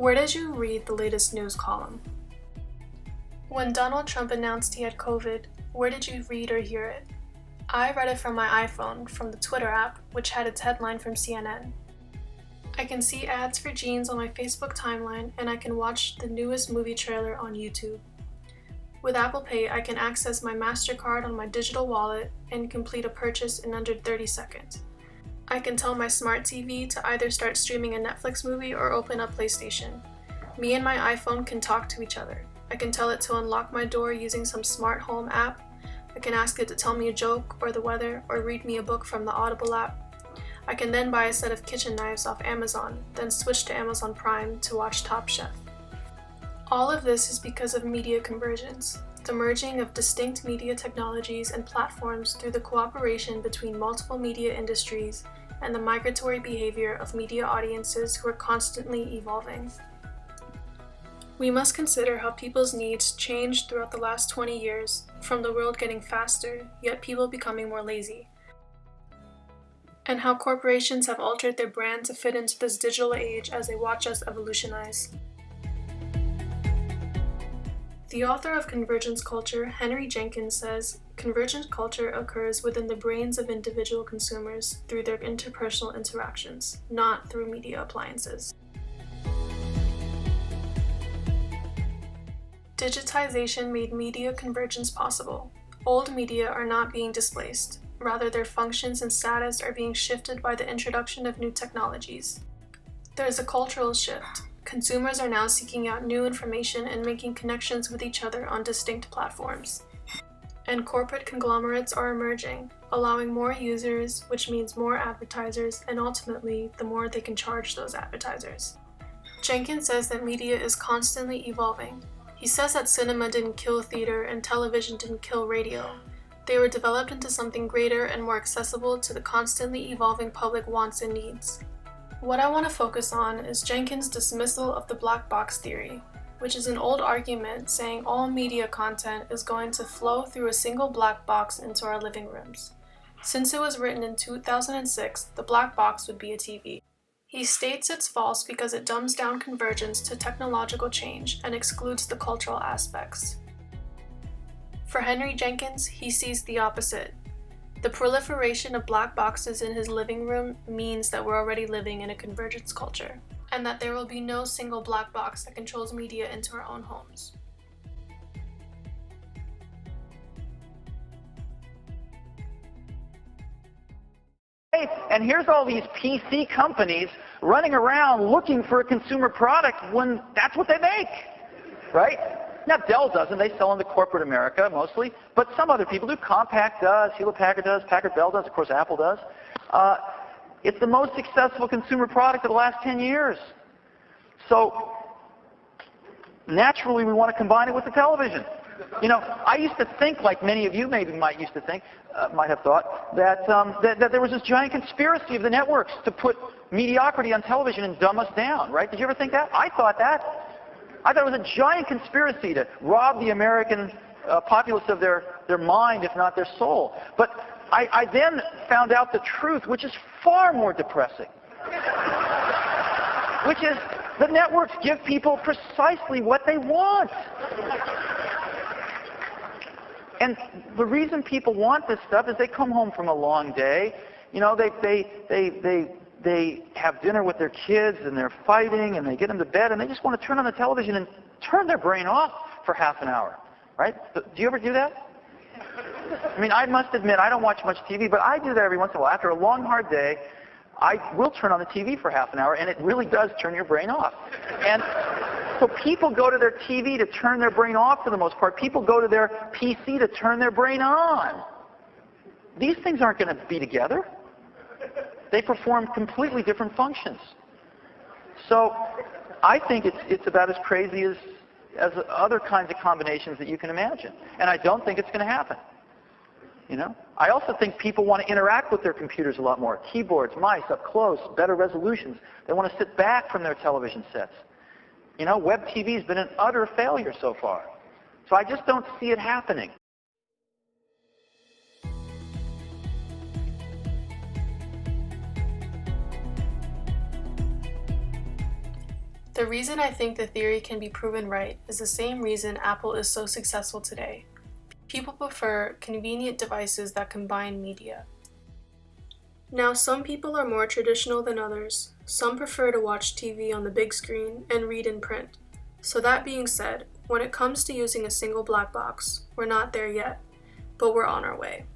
Where did you read the latest news column? When Donald Trump announced he had COVID, where did you read or hear it? I read it from my iPhone, from the Twitter app, which had its headline from CNN. I can see ads for jeans on my Facebook timeline, and I can watch the newest movie trailer on YouTube. With Apple Pay, I can access my MasterCard on my digital wallet and complete a purchase in under 30 seconds. I can tell my smart TV to either start streaming a Netflix movie or open up PlayStation. Me and my iPhone can talk to each other. I can tell it to unlock my door using some smart home app. I can ask it to tell me a joke or the weather or read me a book from the Audible app. I can then buy a set of kitchen knives off Amazon, then switch to Amazon Prime to watch Top Chef. All of this is because of media convergence, the merging of distinct media technologies and platforms through the cooperation between multiple media industries and the migratory behavior of media audiences who are constantly evolving. We must consider how people's needs changed throughout the last 20 years, from the world getting faster, yet people becoming more lazy, and how corporations have altered their brand to fit into this digital age as they watch us evolutionize. The author of Convergence Culture, Henry Jenkins, says, "Convergent culture occurs within the brains of individual consumers through their interpersonal interactions, not through media appliances." Digitization made media convergence possible. Old media are not being displaced. Rather, their functions and status are being shifted by the introduction of new technologies. There is a cultural shift. Consumers are now seeking out new information and making connections with each other on distinct platforms. And corporate conglomerates are emerging, allowing more users, which means more advertisers, and ultimately, the more they can charge those advertisers. Jenkins says that media is constantly evolving. He says that cinema didn't kill theater and television didn't kill radio. They were developed into something greater and more accessible to the constantly evolving public wants and needs. What I want to focus on is Jenkins' dismissal of the black box theory, which is an old argument saying all media content is going to flow through a single black box into our living rooms. Since it was written in 2006, the black box would be a TV. He states it's false because it dumbs down convergence to technological change and excludes the cultural aspects. For Henry Jenkins, he sees the opposite. The proliferation of black boxes in his living room means that we're already living in a convergence culture, and that there will be no single black box that controls media into our own homes. And here's all these PC companies running around looking for a consumer product when that's what they make, right? Now, Dell doesn't. They sell into corporate America mostly. But some other people do. Compaq does. Hewlett-Packard does. Packard-Bell does. Of course, Apple does. It's the most successful consumer product of the last 10 years. So naturally, we want to combine it with the television. You know, I used to think, like many of you maybe might have thought, that there was this giant conspiracy of the networks to put mediocrity on television and dumb us down, right? Did you ever think that? I thought that. I thought it was a giant conspiracy to rob the American populace of their mind, if not their soul. But I then found out the truth, which is far more depressing, which is the networks give people precisely what they want. And the reason people want this stuff is they come home from a long day. You know, they have dinner with their kids and they're fighting and they get them to bed and they just want to turn on the television and turn their brain off for half an hour, right? Do you ever do that? I mean, I must admit, I don't watch much TV, but I do that every once in a while. After a long, hard day, I will turn on the TV for half an hour, and it really does turn your brain off. And so people go to their TV to turn their brain off for the most part. People go to their PC to turn their brain on. These things aren't going to be together. They perform completely different functions. So I think it's about as crazy as other kinds of combinations that you can imagine. And I don't think it's going to happen. You know? I also think people want to interact with their computers a lot more. Keyboards, mice, up close, better resolutions. They want to sit back from their television sets. You know, web TV has been an utter failure so far. So I just don't see it happening. The reason I think the theory can be proven right is the same reason Apple is so successful today. People prefer convenient devices that combine media. Now, some people are more traditional than others. Some prefer to watch TV on the big screen and read in print. So that being said, when it comes to using a single black box, we're not there yet, but we're on our way.